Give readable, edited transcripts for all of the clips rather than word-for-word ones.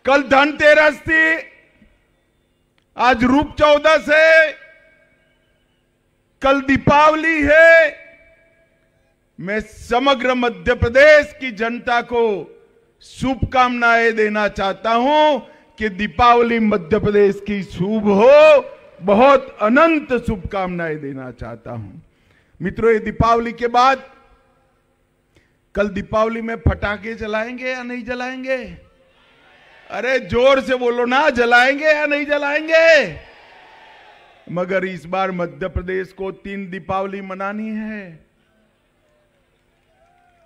कल धनतेरस थी, आज रूप चौदस है, कल दीपावली है। मैं समग्र मध्य प्रदेश की जनता को शुभकामनाएं देना चाहता हूं कि दीपावली मध्य प्रदेश की शुभ हो। बहुत अनंत शुभकामनाएं देना चाहता हूं। मित्रों, ये दीपावली के बाद कल दीपावली में पटाखे जलाएंगे या नहीं जलाएंगे? अरे जोर से बोलो ना, जलाएंगे या नहीं जलाएंगे? मगर इस बार मध्य प्रदेश को 3 दीपावली मनानी है।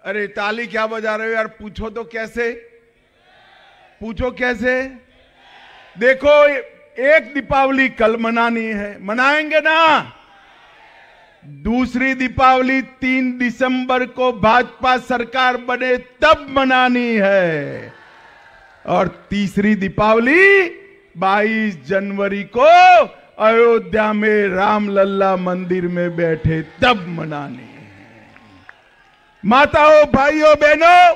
अरे ताली क्या बजा रहे हो यार? पूछो तो कैसे, पूछो कैसे? देखो, एक दीपावली कल मनानी है, मनाएंगे ना? दूसरी दीपावली 3 दिसंबर को भाजपा सरकार बने तब मनानी है, और तीसरी दीपावली 22 जनवरी को अयोध्या में रामलल्ला मंदिर में बैठे तब मनानी है। माताओं, भाइयों, बहनों,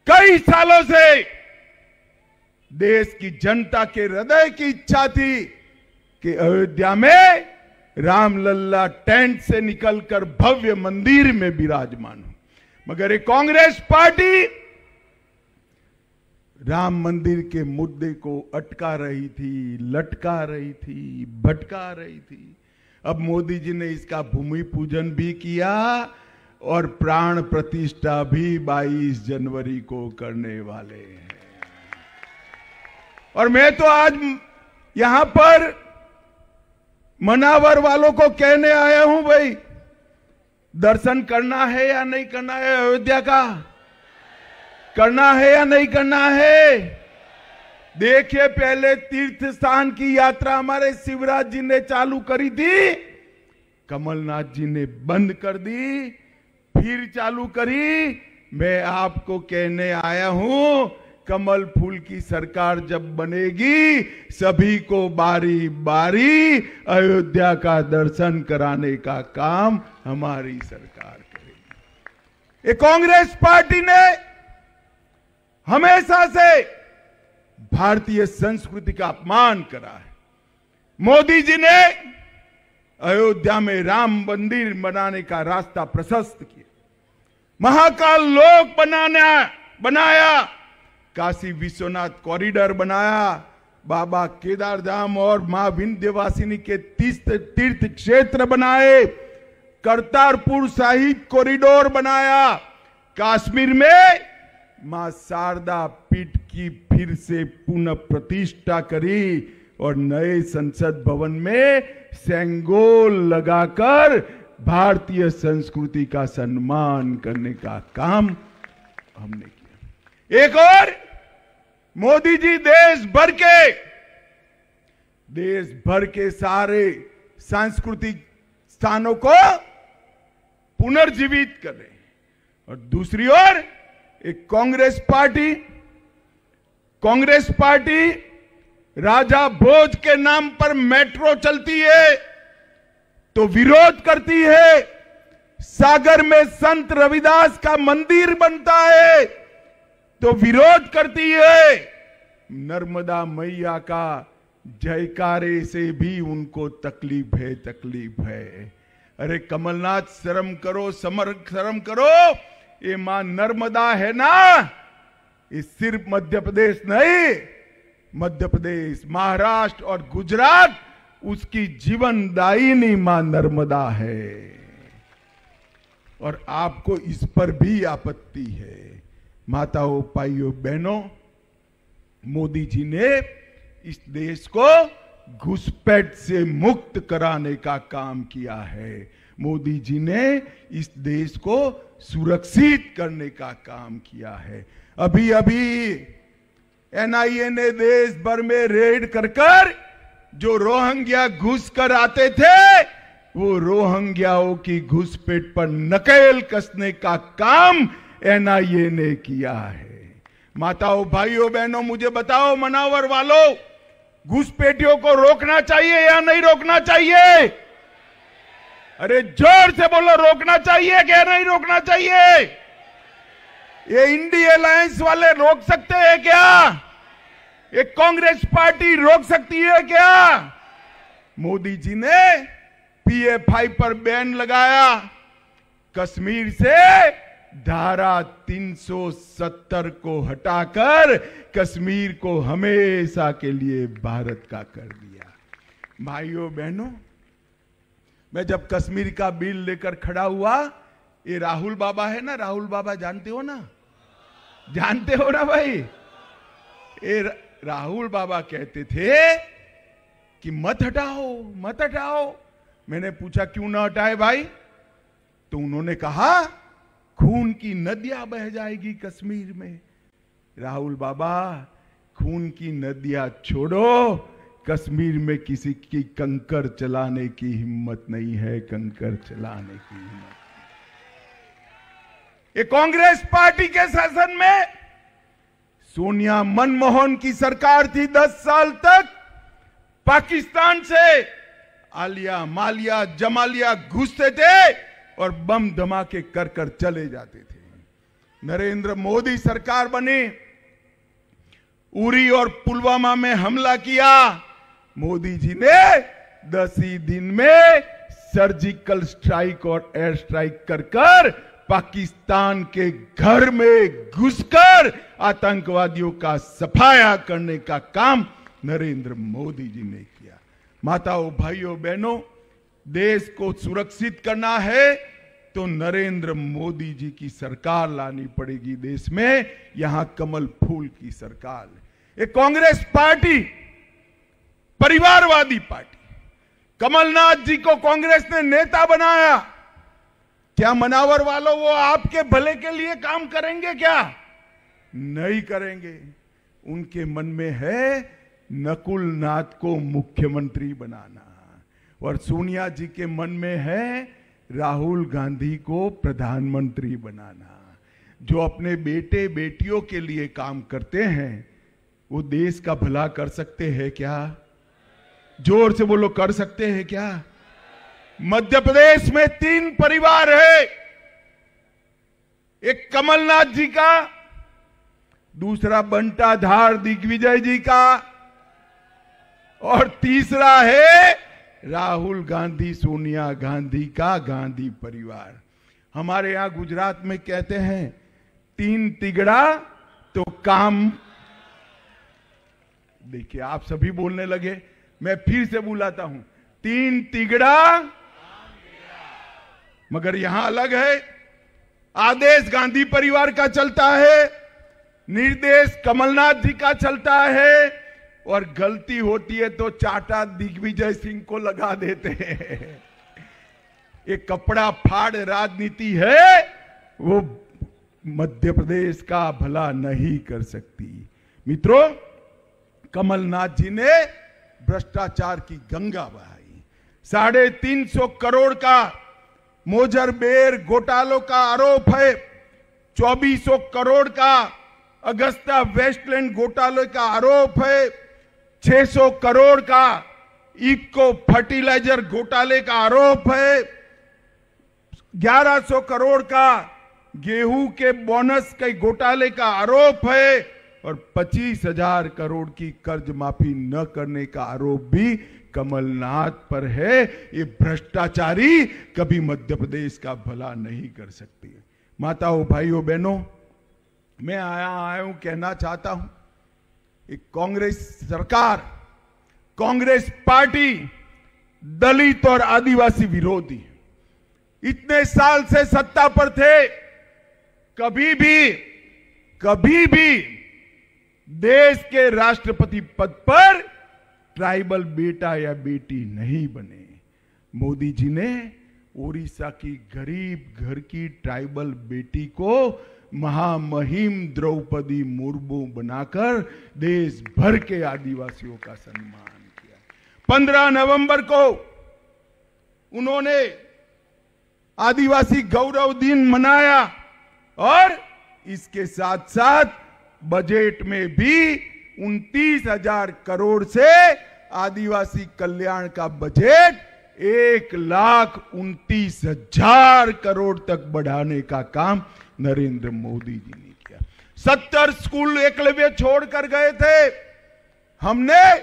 कई सालों से देश की जनता के हृदय की इच्छा थी कि अयोध्या में रामलल्ला टेंट से निकलकर भव्य मंदिर में विराजमान हो। मगर ये कांग्रेस पार्टी राम मंदिर के मुद्दे को अटका रही थी, लटका रही थी, भटका रही थी। अब मोदी जी ने इसका भूमि पूजन भी किया और प्राण प्रतिष्ठा भी 22 जनवरी को करने वाले हैं। और मैं तो आज यहां पर मनावर वालों को कहने आया हूं, भाई दर्शन करना है या नहीं करना है? अयोध्या का करना है या नहीं करना है? देखिए, पहले तीर्थ स्थान की यात्रा हमारे शिवराज जी ने चालू करी थी, कमलनाथ जी ने बंद कर दी, फिर चालू करी। मैं आपको कहने आया हूं, कमल फूल की सरकार जब बनेगी, सभी को बारी बारी अयोध्या का दर्शन कराने का काम हमारी सरकार करेगी। ये कांग्रेस पार्टी ने हमेशा से भारतीय संस्कृति का अपमान करा है। मोदी जी ने अयोध्या में राम मंदिर बनाने का रास्ता प्रशस्त किया, महाकाल लोक बनाया, काशी विश्वनाथ कॉरिडोर बनाया, बाबा केदारधाम और मां विंध्यवासिनी के तीर्थ क्षेत्र बनाए, करतारपुर साहिब कॉरिडोर बनाया, कश्मीर में मां शारदा पीठ की फिर से पुनः प्रतिष्ठा करी और नए संसद भवन में सेंगोल लगाकर भारतीय संस्कृति का सम्मान करने का काम हमने किया। एक और, मोदी जी देश भर के सारे सांस्कृतिक स्थानों को पुनर्जीवित कर रहे हैं। और दूसरी ओर एक कांग्रेस पार्टी राजा भोज के नाम पर मेट्रो चलती है तो विरोध करती है, सागर में संत रविदास का मंदिर बनता है तो विरोध करती है, नर्मदा मैया का जयकारे से भी उनको तकलीफ है। अरे कमलनाथ, शर्म करो, शर्म करो। ये मां नर्मदा है ना, ये सिर्फ मध्य प्रदेश नहीं, मध्य प्रदेश, महाराष्ट्र और गुजरात उसकी जीवनदायिनी मां नर्मदा है। और आपको इस पर भी आपत्ति है। माताओं, भाइयों, बहनों, मोदी जी ने इस देश को घुसपैठ से मुक्त कराने का काम किया है। मोदी जी ने इस देश को सुरक्षित करने का काम किया है। अभी एनआईए ने देश भर में रेड कर जो रोहिंग्या घुस कर आते थे, वो रोहिंग्याओं की घुसपैठ पर नकेल कसने का काम एनआईए ने किया है। माताओं, भाइयों, बहनों, मुझे बताओ, मनावर वालों, घुसपैठियों को रोकना चाहिए या नहीं रोकना चाहिए? अरे जोर से बोलो, रोकना चाहिए क्या नहीं रोकना चाहिए? ये इंडिया अलायंस वाले रोक सकते हैं क्या? ये कांग्रेस पार्टी रोक सकती है क्या? मोदी जी ने पीएफआई पर बैन लगाया, कश्मीर से धारा 370 को हटाकर कश्मीर को हमेशा के लिए भारत का कर दिया। भाइयों बहनों, मैं जब कश्मीर का बिल लेकर खड़ा हुआ, ये राहुल बाबा है ना, राहुल बाबा जानते हो ना, जानते हो ना भाई, ये राहुल बाबा कहते थे कि मत हटाओ मत हटाओ। मैंने पूछा क्यों ना हटाए भाई? तो उन्होंने कहा खून की नदियां बह जाएगी कश्मीर में। राहुल बाबा, खून की नदियां छोड़ो, कश्मीर में किसी की कंकर चलाने की हिम्मत नहीं है, कंकर चलाने की हिम्मत। ये कांग्रेस पार्टी के शासन में सोनिया मनमोहन की सरकार थी 10 साल तक। पाकिस्तान से आलिया मालिया जमालिया घुसते थे और बम धमाके कर कर चले जाते थे। नरेंद्र मोदी सरकार बनी, उरी और पुलवामा में हमला किया। मोदी जी ने 10 ही दिन में सर्जिकल स्ट्राइक और एयर स्ट्राइक कर कर पाकिस्तान के घर में घुसकर आतंकवादियों का सफाया करने का काम नरेंद्र मोदी जी ने किया। माताओं, भाइयों, बहनों, देश को सुरक्षित करना है तो नरेंद्र मोदी जी की सरकार लानी पड़ेगी देश में। यहां कमल फूल की सरकार है। ये कांग्रेस पार्टी परिवारवादी पार्टी, कमलनाथ जी को कांग्रेस ने नेता बनाया। क्या मनावर वालों वो आपके भले के लिए काम करेंगे क्या? नहीं करेंगे। उनके मन में है नकुल नाथ को मुख्यमंत्री बनाना, और सोनिया जी के मन में है राहुल गांधी को प्रधानमंत्री बनाना। जो अपने बेटे बेटियों के लिए काम करते हैं वो देश का भला कर सकते हैं क्या? जोर से बोलो, कर सकते हैं क्या? मध्य प्रदेश में 3 परिवार है। एक कमलनाथ जी का, दूसरा बंटाधार दिग्विजय जी का, और तीसरा है राहुल गांधी सोनिया गांधी का गांधी परिवार। हमारे यहां गुजरात में कहते हैं 3 तिगड़ा तो काम। देखिए, आप सभी बोलने लगे, मैं फिर से बुलाता हूं, 3 तिगड़ा, मगर यहां अलग है। आदेश गांधी परिवार का चलता है, निर्देश कमलनाथ जी का चलता है, और गलती होती है तो चाटा दिग्विजय सिंह को लगा देते हैं। ये कपड़ा फाड़ राजनीति है, वो मध्य प्रदेश का भला नहीं कर सकती। मित्रों, कमलनाथ जी ने भ्रष्टाचार की गंगा बहाई। 350 करोड़ का मोजरबेर घोटालों का आरोप है। 2400 करोड़ का अगस्ता वेस्टलैंड घोटाले का आरोप है। 600 करोड़ का इको फर्टिलाइजर घोटाले का आरोप है। 1100 करोड़ का गेहूं के बोनस के घोटाले का आरोप है, और 25,000 करोड़ की कर्ज माफी न करने का आरोप भी कमलनाथ पर है। ये भ्रष्टाचारी कभी मध्य प्रदेश का भला नहीं कर सकती। माताओं, भाइयों, बहनों, मैं आया हूं कहना चाहता हूं, एक कांग्रेस सरकार, कांग्रेस पार्टी दलित और आदिवासी विरोधी, इतने साल से सत्ता पर थे, कभी भी देश के राष्ट्रपति पद पर ट्राइबल बेटा या बेटी नहीं बने। मोदी जी ने ओडिशा की गरीब घर की ट्राइबल बेटी को महामहिम द्रौपदी मुर्मू बनाकर देश भर के आदिवासियों का सम्मान किया। 15 नवंबर को उन्होंने आदिवासी गौरव दिन मनाया, और इसके साथ साथ बजट में भी 29,000 करोड़ से आदिवासी कल्याण का बजट 1,29,000 करोड़ तक बढ़ाने का काम नरेंद्र मोदी जी ने किया। 70 स्कूल एकलव्य छोड़कर गए थे, हमने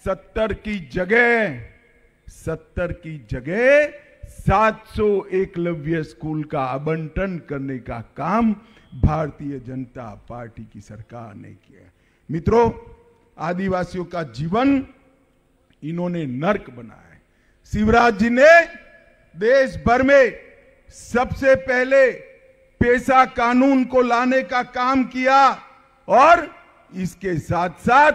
70 की जगह 700 एकलव्य स्कूल का आवंटन करने का काम भारतीय जनता पार्टी की सरकार ने किया। मित्रों, आदिवासियों का जीवन इन्होंने नर्क बनाया है। शिवराज जी ने देश भर में सबसे पहले पेशा कानून को लाने का काम किया और इसके साथ साथ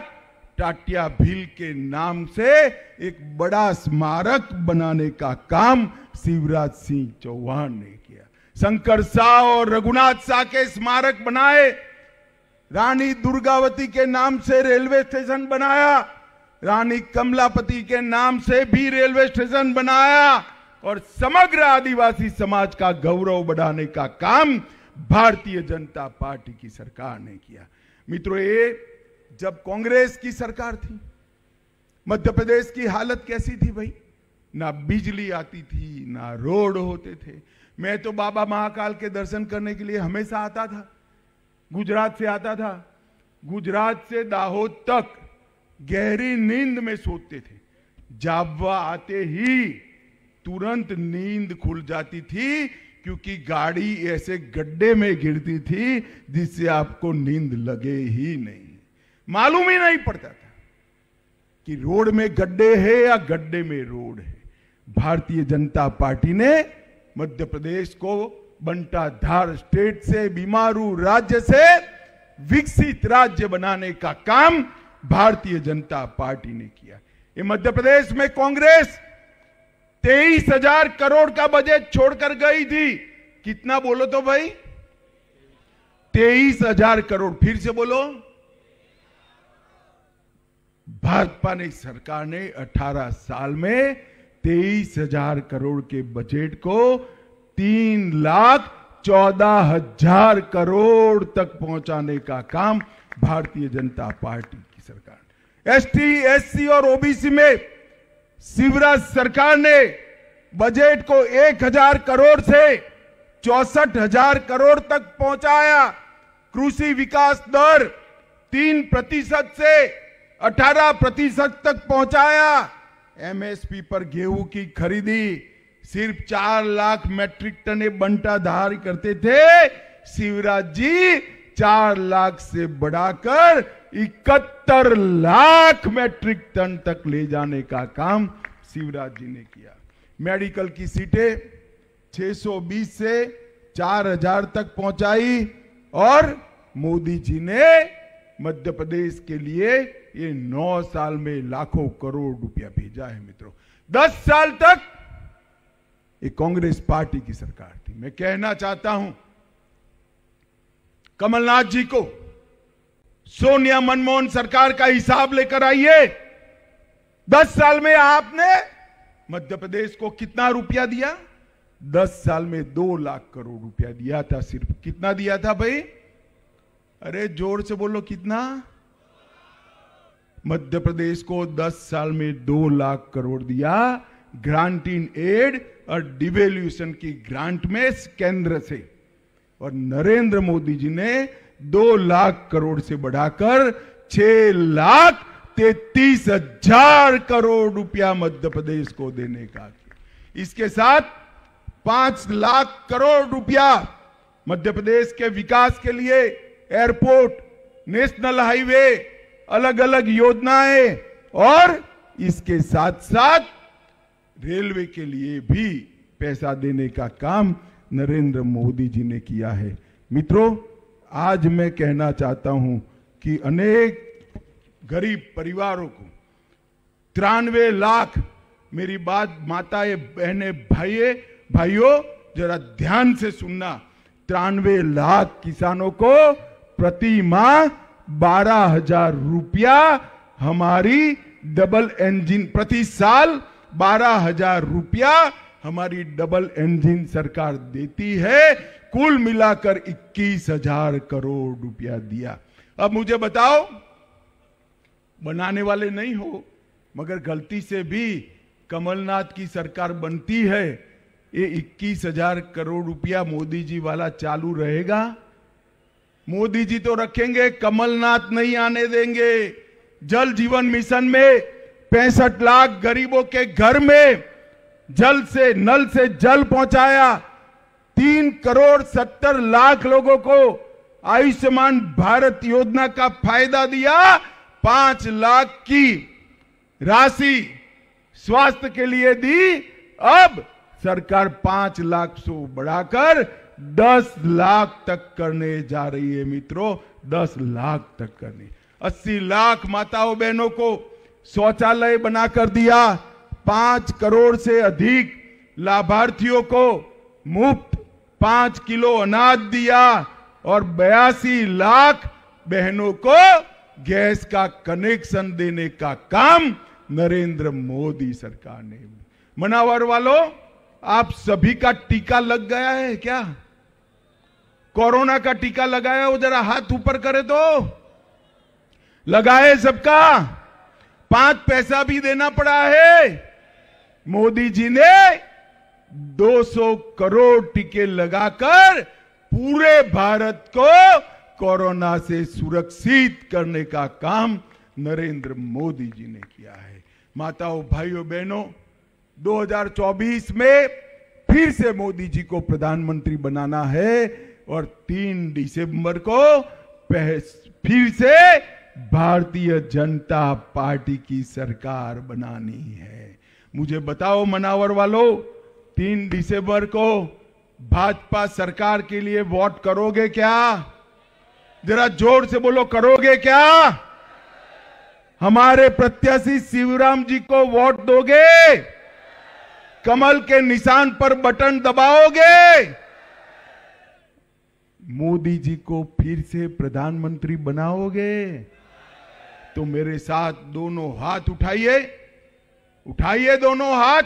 टाटिया भील के नाम से एक बड़ा स्मारक बनाने का काम शिवराज सिंह चौहान ने किया। शंकर शाह और रघुनाथ शाह के स्मारक बनाए, रानी दुर्गावती के नाम से रेलवे स्टेशन बनाया, रानी कमलापति के नाम से भी रेलवे स्टेशन बनाया और समग्र आदिवासी समाज का गौरव बढ़ाने का काम भारतीय जनता पार्टी की सरकार ने किया। मित्रों, ये जब कांग्रेस की सरकार थी, मध्य प्रदेश की हालत कैसी थी भाई? ना बिजली आती थी, ना रोड होते थे। मैं तो बाबा महाकाल के दर्शन करने के लिए हमेशा आता था, गुजरात से आता था। गुजरात से दाहोद तक गहरी नींद में सोते थे, जाबवा आते ही तुरंत नींद खुल जाती थी, क्योंकि गाड़ी ऐसे गड्ढे में गिरती थी जिससे आपको नींद लगे ही नहीं, मालूम ही नहीं पड़ता था कि रोड में गड्ढे है या गड्ढे में रोड है। भारतीय जनता पार्टी ने मध्य प्रदेश को बंटाधार स्टेट से, बीमारू राज्य से विकसित राज्य बनाने का काम भारतीय जनता पार्टी ने किया। ये मध्य प्रदेश में कांग्रेस 23,000 करोड़ का बजट छोड़कर गई थी। कितना बोलो तो भाई? 23,000 करोड़। फिर से बोलो। भाजपा ने, सरकार ने 18 साल में 23,000 करोड़ के बजट को 3,14,000 करोड़ तक पहुंचाने का काम भारतीय जनता पार्टी की सरकार ने। एसटी, एससी और ओबीसी में शिवराज सरकार ने बजट को 1,000 करोड़ से 64,000 करोड़ तक पहुंचाया। कृषि विकास दर 3% से 18% तक पहुंचाया। एमएसपी पर गेहूं की खरीदी सिर्फ 4 लाख मैट्रिक टन बंटाधार करते थे, शिवराज जी 4 लाख से बढ़ाकर 71 लाख मैट्रिक टन तक ले जाने का काम शिवराज जी ने किया। मेडिकल की सीटें 620 से 4,000 तक पहुंचाई और मोदी जी ने मध्य प्रदेश के लिए ये 9 साल में लाखों करोड़ रुपया भेजा है। मित्रों, 10 साल तक ये कांग्रेस पार्टी की सरकार थी। मैं कहना चाहता हूं कमलनाथ जी को, सोनिया मनमोहन सरकार का हिसाब लेकर आइए। 10 साल में आपने मध्य प्रदेश को कितना रुपया दिया? 10 साल में 2 लाख करोड़ रुपया दिया था। सिर्फ कितना दिया था भाई? अरे जोर से बोलो, कितना? मध्य प्रदेश को 10 साल में 2 लाख करोड़ दिया, ग्रांट इन एड और डिवेल्यूशन की ग्रांट में केंद्र से। और नरेंद्र मोदी जी ने 2 लाख करोड़ से बढ़ाकर 6,33,000 करोड़ रुपया मध्य प्रदेश को देने का। इसके साथ 5 लाख करोड़ रुपया मध्य प्रदेश के विकास के लिए, एयरपोर्ट, नेशनल हाईवे, अलग अलग योजनाएं और इसके साथ साथ रेलवे के लिए भी पैसा देने का काम नरेंद्र मोदी जी ने किया है। मित्रों, आज मैं कहना चाहता हूं कि अनेक गरीब परिवारों को 93 लाख, मेरी बात माताएं, बहनें, भाइयों जरा ध्यान से सुनना, 93 लाख किसानों को प्रति माह 12,000 रुपया हमारी डबल इंजन, प्रति साल 12,000 रुपया हमारी डबल इंजन सरकार देती है। कुल मिलाकर 21,000 करोड़ रुपया दिया। अब मुझे बताओ, बनाने वाले नहीं हो, मगर गलती से भी कमलनाथ की सरकार बनती है ये 21,000 करोड़ रुपया मोदी जी वाला चालू रहेगा? मोदी जी तो रखेंगे, कमलनाथ नहीं आने देंगे। जल जीवन मिशन में 65 लाख गरीबों के घर में जल से नल से जल पहुंचाया। 3,70,00,000 लोगों को आयुष्मान भारत योजना का फायदा दिया। 5 लाख की राशि स्वास्थ्य के लिए दी। अब सरकार 5 लाख से बढ़ाकर 10 लाख तक करने जा रही है मित्रों, 10 लाख तक करने। 80 लाख माताओं बहनों को शौचालय बनाकर दिया। 5 करोड़ से अधिक लाभार्थियों को मुफ्त 5 किलो अनाज दिया और 82 लाख बहनों को गैस का कनेक्शन देने का काम नरेंद्र मोदी सरकार ने। मनावर वालों, आप सभी का टीका लग गया है क्या? कोरोना का टीका लगाया हो? जरा हाथ ऊपर करे तो। लगाए सबका? 5 पैसा भी देना पड़ा है। मोदी जी ने 200 करोड़ टीके लगाकर पूरे भारत को कोरोना से सुरक्षित करने का काम नरेंद्र मोदी जी ने किया है। माताओं, भाइयों, बहनों, 2024 में फिर से मोदी जी को प्रधानमंत्री बनाना है और 3 दिसंबर को फिर से भारतीय जनता पार्टी की सरकार बनानी है। मुझे बताओ मनावर वालों, 3 दिसंबर को भाजपा सरकार के लिए वोट करोगे क्या? जरा जोर से बोलो, करोगे क्या? हमारे प्रत्याशी शिवराम जी को वोट दोगे? कमल के निशान पर बटन दबाओगे? मोदी जी को फिर से प्रधानमंत्री बनाओगे? तो मेरे साथ दोनों हाथ उठाइए, उठाइए दोनों हाथ,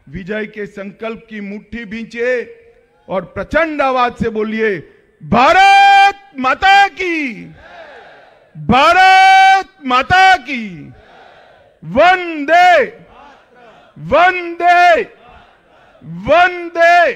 विजय के संकल्प की मुट्ठी भींचे और प्रचंड आवाज से बोलिए, भारत माता की, भारत माता की, वंदे वंदे वंदे।